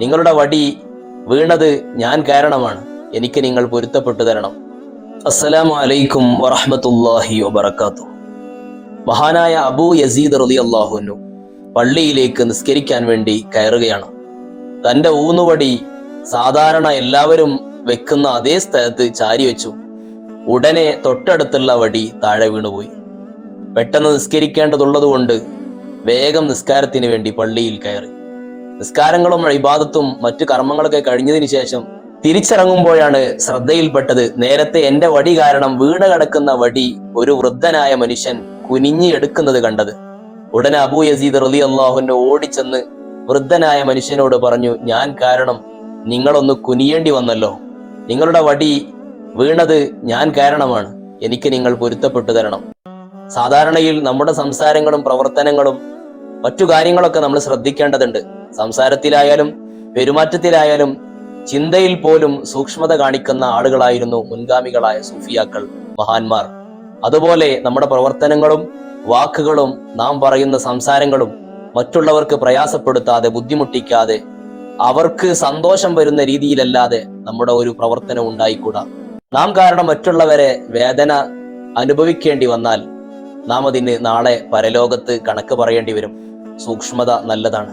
നിങ്ങളുടെ വടി വീണത് ഞാൻ കാരണമാണ്, എനിക്ക് നിങ്ങൾ പൊരുത്തപ്പെട്ടു തരണം. അസ്സലാമു അലൈക്കും വറഹ്മത്തുള്ളാഹി വബറകാതുഹു. മഹാനായ അബൂ യസീദ് റളിയല്ലാഹു അൻഹു പള്ളിയിലേക്ക് നിസ്കരിക്കാൻ വേണ്ടി കയറുകയാണ്. തന്റെ ഊന്നുവടി സാധാരണ എല്ലാവരും വെക്കുന്ന അതേ സ്ഥലത്ത് ചാരി വെച്ചു. ഉടനെ തൊട്ടടുത്തുള്ള വടി താഴെ വീണുപോയി. പെട്ടെന്ന് നിസ്കരിക്കേണ്ടതുള്ളത് കൊണ്ട് വേഗം നിസ്കാരത്തിന് വേണ്ടി പള്ളിയിൽ കയറി. നിസ്കാരങ്ങളും ഇബാദത്തും മറ്റു കർമ്മങ്ങളൊക്കെ കഴിഞ്ഞതിന് ശേഷം തിരിച്ചിറങ്ങുമ്പോഴാണ് ശ്രദ്ധയിൽപ്പെട്ടത്, നേരത്തെ എന്റെ വടി കാരണം വീണ് കിടക്കുന്ന വടി ഒരു വൃദ്ധനായ മനുഷ്യൻ കുനിഞ്ഞി എടുക്കുന്നത് കണ്ടത്. ഉടനെ അബൂ യസീദ് റളിയല്ലാഹു അൻഹു ഓടിച്ചെന്ന് വൃദ്ധനായ മനുഷ്യനോട് പറഞ്ഞു, ഞാൻ കാരണം നിങ്ങളൊന്ന് കുനിയേണ്ടി വന്നല്ലോ, നിങ്ങളുടെ വടി വീണത് ഞാൻ കാരണമാണ്, എനിക്ക് നിങ്ങൾ പൊരുത്തപ്പെട്ടു തരണം. സാധാരണയിൽ നമ്മുടെ സംസാരങ്ങളും പ്രവർത്തനങ്ങളും മറ്റു കാര്യങ്ങളൊക്കെ നമ്മൾ ശ്രദ്ധിക്കേണ്ടതുണ്ട്. സംസാരത്തിലായാലും പെരുമാറ്റത്തിലായാലും ചിന്തയിൽ പോലും സൂക്ഷ്മത കാണിക്കുന്ന ആളുകളായിരുന്നു മുൻഗാമികളായ സൂഫിയാക്കൾ, മഹാന്മാർ. അതുപോലെ നമ്മുടെ പ്രവർത്തനങ്ങളും വാക്കുകളും നാം പറയുന്ന സംസാരങ്ങളും മറ്റുള്ളവർക്ക് പ്രയാസപ്പെടുത്താതെ, ബുദ്ധിമുട്ടിക്കാതെ, അവർക്ക് സന്തോഷം വരുന്ന രീതിയിലല്ലാതെ നമ്മുടെ ഒരു പ്രവർത്തനം ഉണ്ടായിക്കൂടാ. നാം കാരണം മറ്റുള്ളവരെ വേദന അനുഭവിക്കേണ്ടി വന്നാൽ നാം അതിന് നാളെ പരലോകത്ത് കണക്ക് പറയേണ്ടി വരും. സൂക്ഷ്മത നല്ലതാണ്.